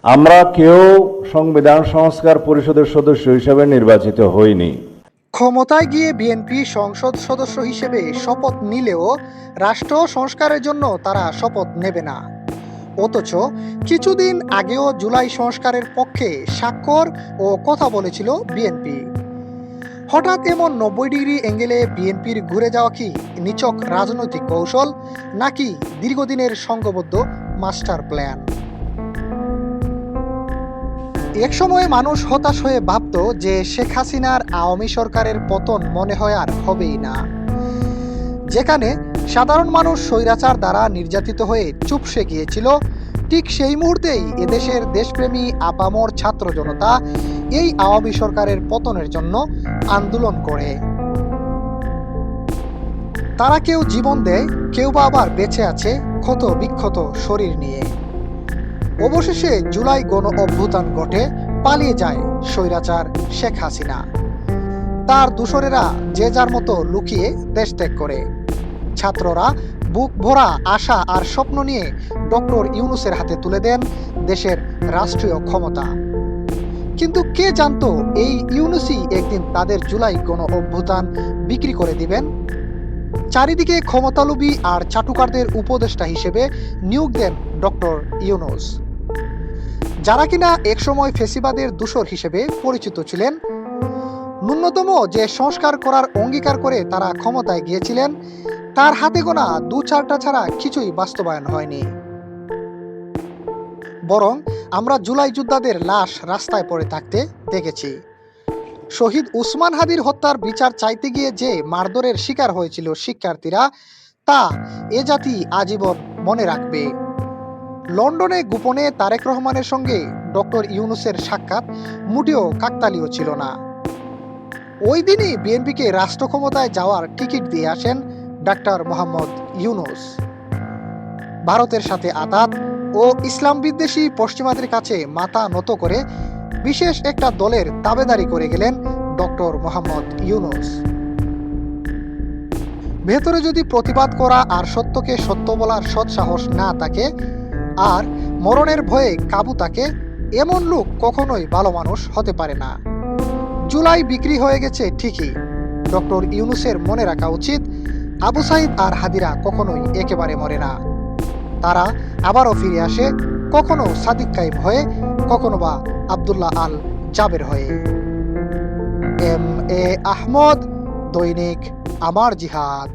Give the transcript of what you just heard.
আমরা কেউ সংবিধান সংস্কার পরিষদের সদস্য হিসেবে নির্বাচিত হইনি। ক্ষমতায় গিয়ে বিএনপি সংসদ সদস্য হিসেবে শপথ নিলেও রাষ্ট্র সংস্কারের জন্য তারা শপথ নেবে না। অথচ কিছুদিন আগেও জুলাই সংস্কারের পক্ষে স্বাক্ষর ও কথা বলেছিল বিএনপি। হঠাৎ এমন 90 ডিগ্রি অ্যাঙ্গেলে বিএনপির ঘুরে যাওয়া কি নিছক রাজনৈতিক কৌশল, নাকি দীর্ঘদিনের সংঘবদ্ধ মাস্টার প্ল্যান? এক সময়ে মানুষ হতাশ হয়ে ভাবত যে শেখ হাসিনার আওয়ামী সরকারের পতন মনে হয় আর হবেই না। যেখানে সাধারণ মানুষ স্বৈরাচার দ্বারা নির্যাতিত হয়ে চুপসে গিয়েছিল, ঠিক সেই মুহূর্তেই এদেশের দেশপ্রেমী আপামর ছাত্র জনতা এই আওয়ামী সরকারের পতনের জন্য আন্দোলন করে। তারা কেউ জীবন দেয়, কেউ বা আবার বেঁচে আছে ক্ষত বিক্ষত শরীর নিয়ে। অবশেষে জুলাই গণ অভ্যুত্থান ঘটে, পালিয়ে যায় স্বৈরাচার শেখ হাসিনা। তার দূষরেরা যে যার মতো লুকিয়ে দেশ ত্যাগ করে। ছাত্ররা বুক ভরা আশা আর স্বপ্ন নিয়ে ডক্টর ইউনূসের হাতে তুলে দেন দেশের রাষ্ট্রীয় ক্ষমতা। কিন্তু কে জানতো এই ইউনূসই একদিন তাদের জুলাই গণ অভ্যুত্থান বিক্রি করে দিবেন। চারিদিকে ক্ষমতালোভী আর চাটুকারদের উপদেষ্টা হিসেবে নিয়োগ দেন ডক্টর ইউনূস, যারা কিনা একসময় ফ্যাসিবাদের দূষর হিসেবে পরিচিত ছিলেন। ন্যূনতম যে সংস্কার করার অঙ্গীকার করে তারা ক্ষমতায় গিয়েছিলেন, তার হাতে গোনা 2-4টা ছাড়া কিছুই বাস্তবায়ন হয়নি। বরং আমরা জুলাই যোদ্ধাদের লাশ রাস্তায় পড়ে থাকতে দেখেছি। শহীদ উসমান হাদির হত্যার বিচার চাইতে গিয়ে যে মারধরের শিকার হয়েছিল শিক্ষার্থীরা, তা এ জাতি আজীবন মনে রাখবে। লন্ডনে গোপনে তারেক রহমানের সঙ্গে ডক্টর ইউনূসের সাক্ষাৎ মোটেও কাকতালীয় ছিল না। ওই দিনই বিএনপিকে রাষ্ট্র ক্ষমতায় যাওয়ার টিকিট দিয়ে আসেন ডাক্তার মোহাম্মদ ইউনূস। ভারতের সাথে আতাত ও ইসলাম বিদ্বেষী পশ্চিমাদের কাছে মাথা নত করে বিশেষ একটা দলের তাবেদারি করে গেলেন ডক্টর মোহাম্মদ ইউনূস। ভেতরে যদি প্রতিবাদ করা আর সত্যকে সত্য বলার সৎসাহস না থাকে, আর মরণের ভয়ে কাবু থাকে, এমন লোক কখনোই ভালো মানুষ হতে পারে না। জুলাই বিক্রি হয়ে গেছে ঠিকই, ডক্টর ইউনূসের মনে রাখা উচিত আবু সাইদ আর হাদিরা কখনোই একেবারে মরে না। তারা আবারও ফিরে আসে, কখনো সাদিক কাইম হয়ে, কখনো বা আব্দুল্লাহ আল জাবের হয়ে। এম এ আহমদ, দৈনিক আমার জিহাদ।